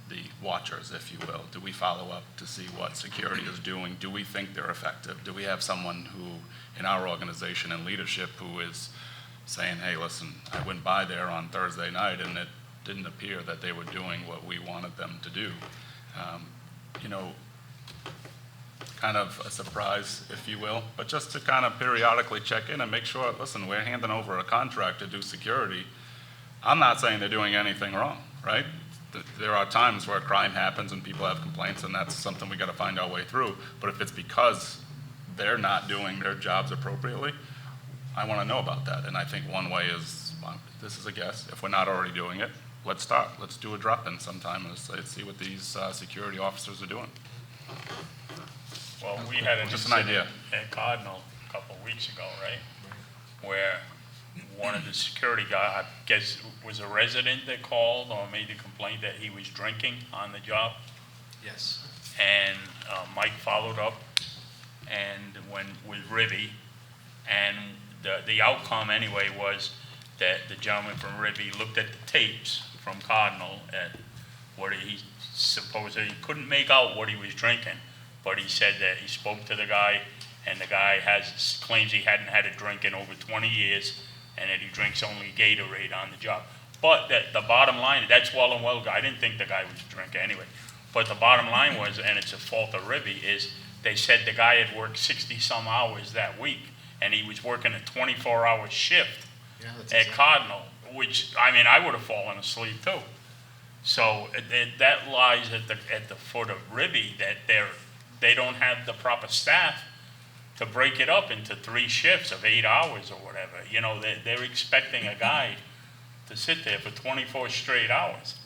[SPEAKER 5] the watchers, if you will. Do we follow up to see what security is doing? Do we think they're effective? Do we have someone who, in our organization and leadership, who is saying, hey, listen, I went by there on Thursday night and didn't appear that they were doing what we wanted them to do. You know, kind of a surprise, if you will, but just to kind of periodically check in and make sure, listen, we're handing over a contract to do security. I'm not saying they're doing anything wrong, right? There are times where crime happens and people have complaints, and that's something we got to find our way through. But if it's because they're not doing their jobs appropriately, I want to know about that. And I think one way is, well, this is a guess, if we're not already doing it, let's start. Let's do a drop-in sometime and see what these security officers are doing.
[SPEAKER 8] Well, we had an
[SPEAKER 5] Just an idea.
[SPEAKER 8] incident at Cardinal a couple of weeks ago, right? Where one of the security guys, I guess it was a resident that called or made the complaint that he was drinking on the job.
[SPEAKER 2] Yes.
[SPEAKER 8] And Mike followed up and went with Ribby. And the outcome anyway was that the gentleman from Ribby looked at the tapes from Cardinal at what he supposedly couldn't make out what he was drinking. But he said that he spoke to the guy, and the guy claims he hadn't had a drink in over 20 years, and that he drinks only Gatorade on the job. But the bottom line, that's well and well, I didn't think the guy was a drinker anyway. But the bottom line was, and it's a fault of Ribby, is they said the guy had worked 60-some hours that week, and he was working a 24-hour shift at Cardinal, which, I mean, I would have fallen asleep too. So that lies at the foot of Ribby, that they don't have the proper staff to break it up into 3 shifts of 8 hours or whatever. You know, they're expecting a guy to sit there for 24 straight hours.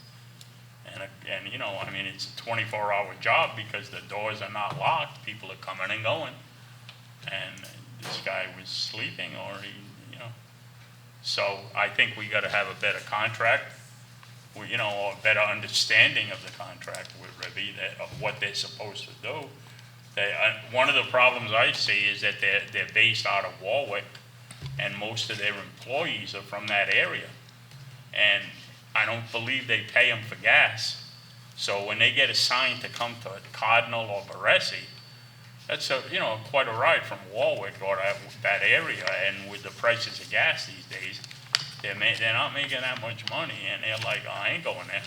[SPEAKER 8] And you know, I mean, it's a 24-hour job because the doors are not locked. People are coming and going. And this guy was sleeping, or you know. So I think we got to have a better contract, or a better understanding of the contract with Ribby, of what they're supposed to do. One of the problems I see is that they're based out of Warwick, and most of their employees are from that area. And I don't believe they pay them for gas. So when they get assigned to come to Cardinal or Baresi, that's quite a ride from Warwick or that area. And with the prices of gas these days, they're not making that much money, and they're like, oh, I ain't going there.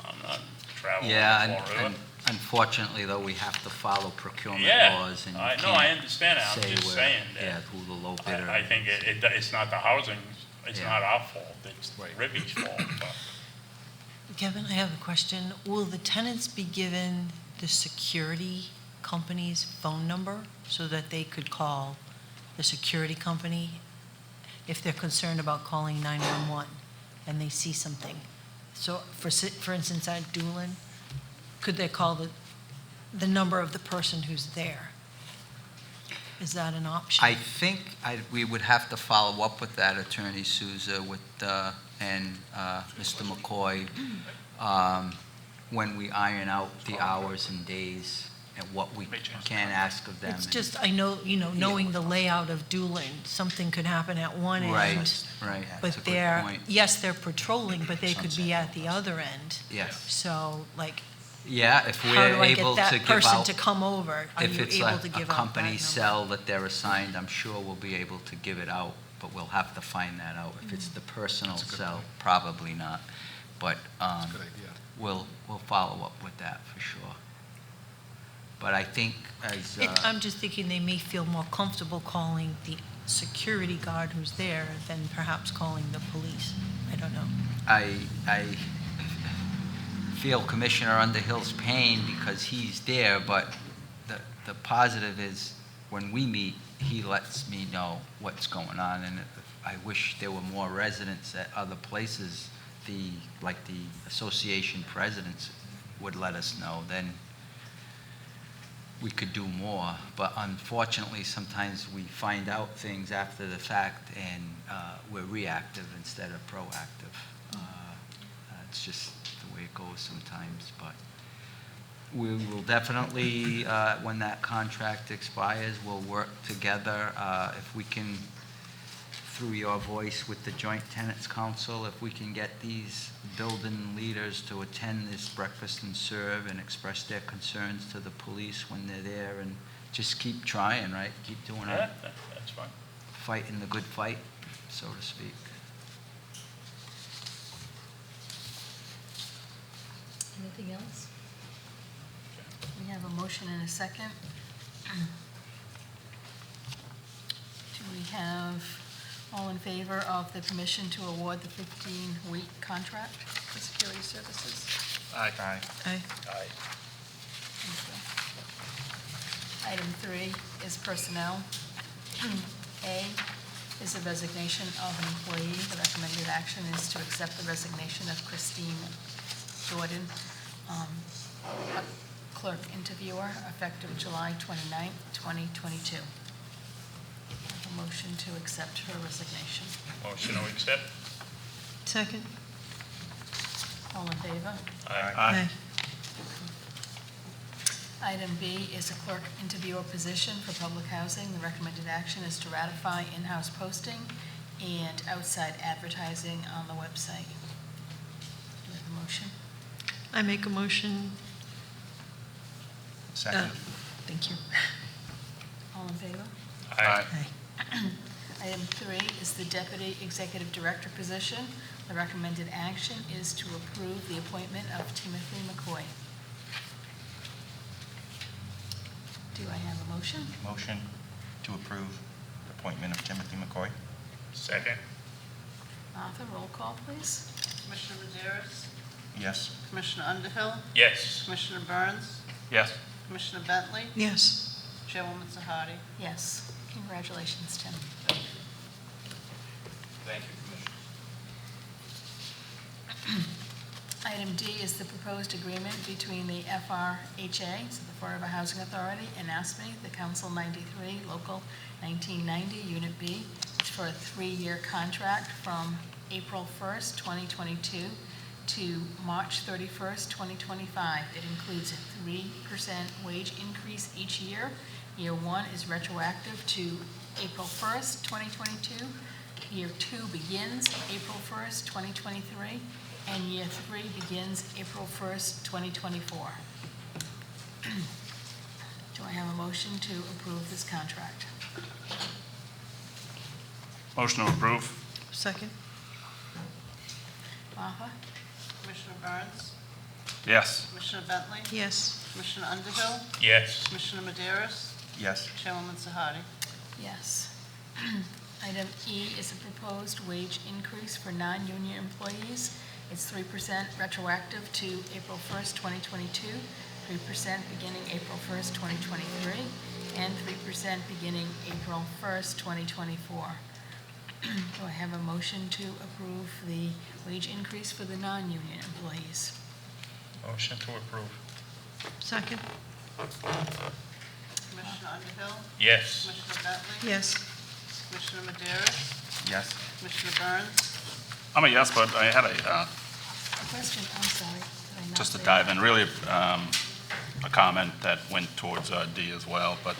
[SPEAKER 8] I'm not traveling
[SPEAKER 7] Yeah,
[SPEAKER 8] to Florida.
[SPEAKER 7] and unfortunately, though, we have to follow procurement
[SPEAKER 8] Yeah,
[SPEAKER 7] laws, and you
[SPEAKER 8] I
[SPEAKER 7] can't
[SPEAKER 8] understand that. I'm
[SPEAKER 7] say
[SPEAKER 8] just
[SPEAKER 7] where-
[SPEAKER 8] saying that.
[SPEAKER 7] yeah, who the low bidder.
[SPEAKER 8] I think it's not the housing, it's
[SPEAKER 7] Yeah.
[SPEAKER 8] not our fault, it's Ribby's fault. But
[SPEAKER 3] Kevin, I have a question. Will the tenants be given the security company's phone number so that they could call the security company if they're concerned about calling 911 and they see something? So for instance, at Doolin, could they call the number of the person who's there? Is that an option?
[SPEAKER 7] I think we would have to follow up with that, Attorney Souza, and Mr. McCoy, when we iron out the hours and days and what we can ask of them.
[SPEAKER 3] It's just, I know, knowing the layout of Doolin, something could happen at one end.
[SPEAKER 7] Right.
[SPEAKER 3] But
[SPEAKER 7] That's a good
[SPEAKER 3] they're,
[SPEAKER 7] point.
[SPEAKER 3] yes, they're patrolling, but they could be at the other end.
[SPEAKER 7] Yes.
[SPEAKER 3] So, like,
[SPEAKER 7] Yeah, if
[SPEAKER 3] how
[SPEAKER 7] we're
[SPEAKER 3] do I
[SPEAKER 7] able
[SPEAKER 3] get
[SPEAKER 7] to
[SPEAKER 3] that
[SPEAKER 7] give
[SPEAKER 3] person
[SPEAKER 7] out,
[SPEAKER 3] to come over? Are
[SPEAKER 7] if
[SPEAKER 3] you
[SPEAKER 7] it's
[SPEAKER 3] able
[SPEAKER 7] a
[SPEAKER 3] to give out that
[SPEAKER 7] company
[SPEAKER 3] number?
[SPEAKER 7] cell that they're assigned, I'm sure we'll be able to give it out, but we'll have to find that out. If it's the personal cell, probably not. But
[SPEAKER 2] Good idea.
[SPEAKER 7] we'll follow up with that for sure. But I think as,
[SPEAKER 3] I'm just thinking they may feel more comfortable calling the security guard who's there than perhaps calling the police. I don't know.
[SPEAKER 7] I feel Commissioner Underhill's pain because he's there, but the positive is when we meet, he lets me know what's going on. And I wish there were more residents at other places, like the association presidents would let us know, then we could do more. But unfortunately, sometimes we find out things after the fact and we're reactive instead of proactive. It's just the way it goes sometimes, but we will definitely, when that contract expires, we'll work together. If we can, through your voice with the Joint Tenants Council, if we can get these building leaders to attend this breakfast and serve and express their concerns to the police when they're there, and just keep trying, right? Keep doing
[SPEAKER 8] yeah,
[SPEAKER 7] it,
[SPEAKER 8] that's fine.
[SPEAKER 7] fighting the good fight, so to speak.
[SPEAKER 1] Anything else? We have a motion and a second. Do we have all in favor of the permission to award the 15-week contract for security services?
[SPEAKER 2] Aye.
[SPEAKER 3] Aye.
[SPEAKER 8] Aye.
[SPEAKER 1] Thank you. Item 3 is personnel. A is a resignation of an employee. The recommended action is to accept the resignation of Christine Jordan, a clerk interviewer, effective July 29th, 2022. A motion to accept her resignation.
[SPEAKER 8] Motion to accept?
[SPEAKER 3] Second?
[SPEAKER 1] All in favor?
[SPEAKER 8] Aye.
[SPEAKER 1] Item B is a clerk interviewer position for public housing. The recommended action is to ratify in-house posting and outside advertising on the website. Do we have a motion?
[SPEAKER 3] I make a motion.
[SPEAKER 6] Second.
[SPEAKER 3] Thank you.
[SPEAKER 1] All in favor?
[SPEAKER 8] Aye.
[SPEAKER 1] Item 3 is the deputy executive director position. The recommended action is to approve the appointment of Timothy McCoy. Do I have a motion?
[SPEAKER 6] Motion to approve the appointment of Timothy McCoy.
[SPEAKER 8] Second?
[SPEAKER 1] Martha, roll call, please.
[SPEAKER 9] Commissioner Madeira?
[SPEAKER 6] Yes.
[SPEAKER 9] Commissioner Underhill?
[SPEAKER 8] Yes.
[SPEAKER 9] Commissioner Burns?
[SPEAKER 5] Yes.
[SPEAKER 9] Commissioner Bentley?
[SPEAKER 3] Yes.
[SPEAKER 9] Chairwoman Sahadi?
[SPEAKER 1] Yes. Congratulations, Tim.
[SPEAKER 4] Thank you, Commissioner.
[SPEAKER 1] Item D is the proposed agreement between the FRHA, so the Florida Housing Authority, and ASME, the Council 93, Local 1990, Unit B. It's for a 3-year contract from April 1st, 2022 to March 31st, 2025. It includes a 3% wage increase each year. Year 1 is retroactive to April 1st, 2022. Year 2 begins April 1st, 2023. And year 3 begins April 1st, 2024. Do I have a motion to approve this contract?
[SPEAKER 5] Motion to approve?
[SPEAKER 3] Second?
[SPEAKER 1] Martha?
[SPEAKER 9] Commissioner Burns?
[SPEAKER 5] Yes.
[SPEAKER 9] Commissioner Bentley?
[SPEAKER 3] Yes.
[SPEAKER 9] Commissioner Underhill?
[SPEAKER 8] Yes.
[SPEAKER 9] Commissioner Madeira?
[SPEAKER 6] Yes.
[SPEAKER 9] Chairwoman Sahadi?
[SPEAKER 1] Yes. Item E is a proposed wage increase for non-union employees. It's 3% retroactive to April 1st, 2022, 3% beginning April 1st, 2023, and 3% beginning April 1st, 2024. Do I have a motion to approve the wage increase for the non-union employees?
[SPEAKER 8] Motion to approve?
[SPEAKER 3] Second?
[SPEAKER 9] Commissioner Underhill?
[SPEAKER 8] Yes.
[SPEAKER 9] Commissioner Bentley?
[SPEAKER 3] Yes.
[SPEAKER 9] Commissioner Madeira?
[SPEAKER 6] Yes.
[SPEAKER 9] Commissioner Burns?
[SPEAKER 5] I'm a yes, but I had a
[SPEAKER 1] Question, I'm sorry. Did I not
[SPEAKER 5] just to
[SPEAKER 1] say
[SPEAKER 5] dive
[SPEAKER 1] that?
[SPEAKER 5] in, really a comment that went towards D as well, but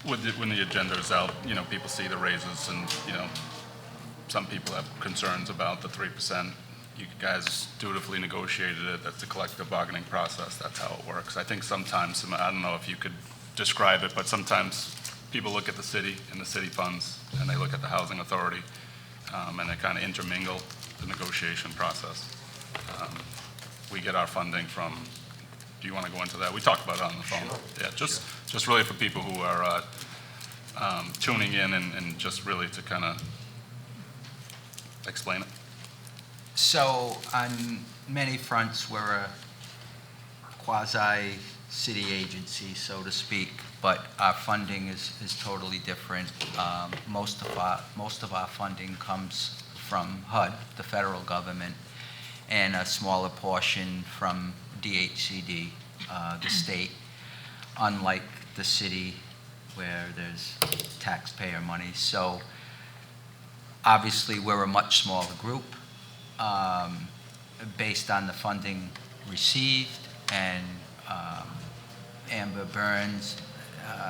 [SPEAKER 5] when the agenda is out, people see the raises and, some people have concerns about the 3%. You guys dutifully negotiated it. That's a collective bargaining process. That's how it works. I think sometimes, I don't know if you could describe it, but sometimes people look at the city and the city funds, and they look at the housing authority, and they kind of intermingle the negotiation process. We get our funding from, do you want to go into that? We talked about it on the phone. Sure. Yeah, just really for people who are tuning in and just really to kind of explain it.
[SPEAKER 7] So on many fronts, we're a quasi-city agency, so to speak, but our funding is totally different. Most of our funding comes from HUD, the federal government, and a smaller portion from DHCD, the state, unlike the city where there's taxpayer money. So obviously, we're a much smaller group based on the funding received, and Amber Burns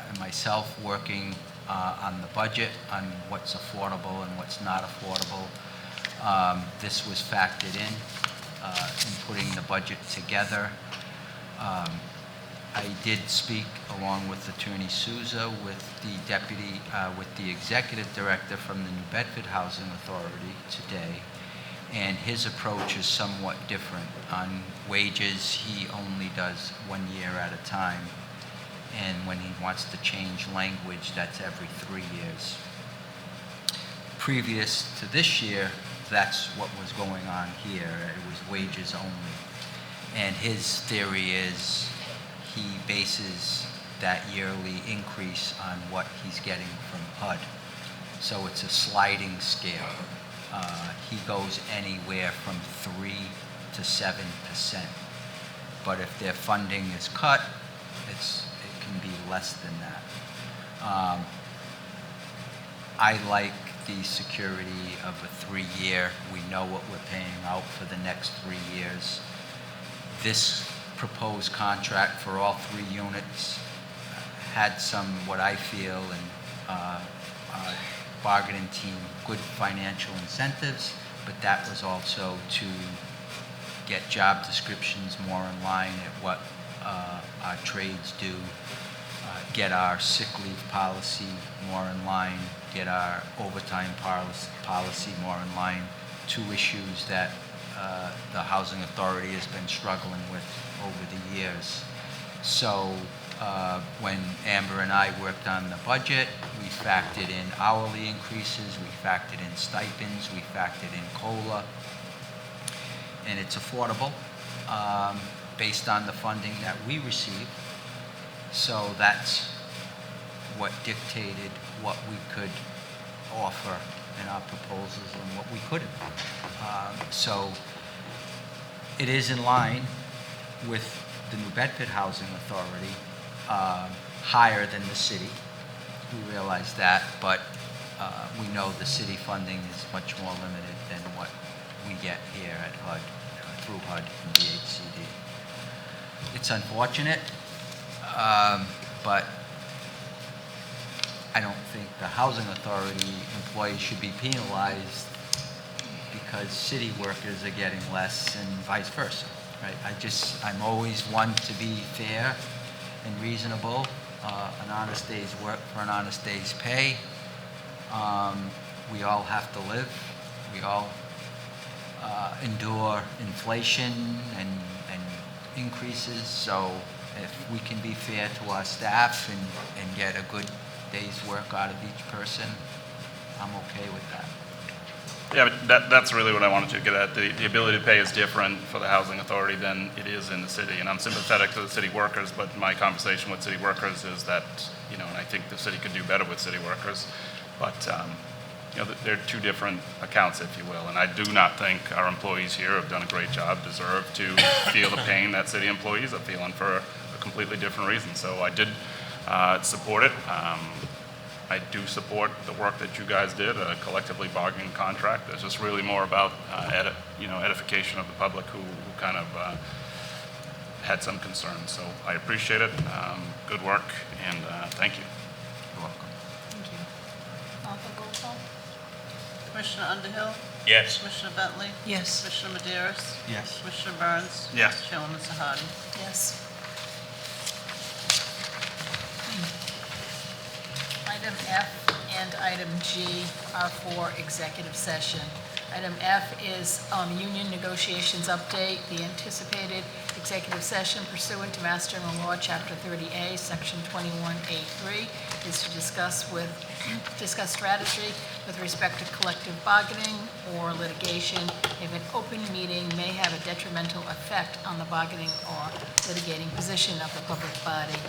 [SPEAKER 7] and myself working on the budget, on what's affordable and what's not affordable. This was factored in putting the budget together. I did speak along with Attorney Souza, with the executive director from the New Bedford Housing Authority today, and his approach is somewhat different. On wages, he only does 1 year at a time, and when he wants to change language, that's every 3 years. Previous to this year, that's what was going on here. It was wages only. And his theory is he bases that yearly increase on what he's getting from HUD. So it's a sliding scale. He goes anywhere from 3 to 7%. But if their funding is cut, it can be less than that. I like the security of a 3-year. We know what we're paying out for the next 3 years. This proposed contract for all 3 units had some, what I feel, and bargaining team, good financial incentives, but that was also to get job descriptions more in line at what our trades do, get our sick leave policy more in line, get our overtime policy more in line, 2 issues that the Housing Authority has been struggling with over the years. So when Amber and I worked on the budget, we factored in hourly increases, we factored in stipends, we factored in COLA, and it's affordable based on the funding that we receive. So that's what dictated what we could offer in our proposals and what we couldn't. So it is in line with the New Bedford Housing Authority, higher than the city. We realize that, but we know the city funding is much more limited than what we get here at HUD, through HUD and DHCD. It's unfortunate, but I don't think the Housing Authority employees should be penalized because city workers are getting less and vice versa, right? I'm always one to be fair and reasonable. An honest day's work for an honest day's pay. We all have to live. We all endure inflation and increases. So if we can be fair to our staff and get a good day's work out of each person, I'm okay with that.
[SPEAKER 5] Yeah, but that's really what I wanted to get at. The ability to pay is different for the Housing Authority than it is in the city. And I'm sympathetic to the city workers, but my conversation with city workers is that, and I think the city could do better with city workers. But, they're 2 different accounts, if you will. And I do not think our employees here have done a great job, deserve to feel the pain that city employees are feeling for a completely different reason. So I did support it. I do support the work that you guys did, a collectively bargaining contract. It's just really more about edification of the public who kind of had some concerns. So I appreciate it. Good work, and thank you.
[SPEAKER 7] You're welcome.
[SPEAKER 1] Thank you. Martha, roll call?
[SPEAKER 9] Commissioner Underhill?
[SPEAKER 8] Yes.
[SPEAKER 9] Commissioner Bentley?
[SPEAKER 3] Yes.
[SPEAKER 9] Commissioner Maderas?
[SPEAKER 6] Yes.
[SPEAKER 9] Commissioner Burns?
[SPEAKER 5] Yes.
[SPEAKER 9] Chairwoman Sahadi?
[SPEAKER 1] Yes. Item F and item G are for executive session. Item F is union negotiations update. The anticipated executive session pursuant to Mass General Law, Chapter 30A, Section 21A3, is to discuss strategy with respect to collective bargaining or litigation if an open meeting may have a detrimental effect on the bargaining or litigating position of the public body,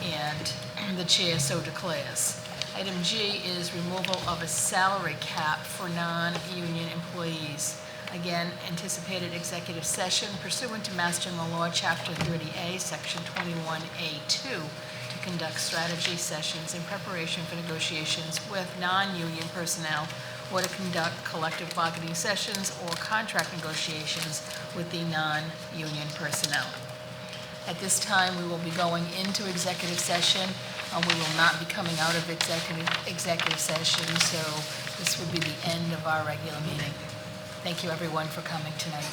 [SPEAKER 1] and the chair so declares. Item G is removal of a salary cap for non-union employees. Again, anticipated executive session pursuant to Mass General Law, Chapter 30A, Section 21A2, to conduct strategy sessions in preparation for negotiations with non-union personnel or to conduct collective bargaining sessions or contract negotiations with the non-union personnel. At this time, we will be going into executive session. We will not be coming out of executive session, so this would be the end of our regular meeting. Thank you, everyone, for coming tonight.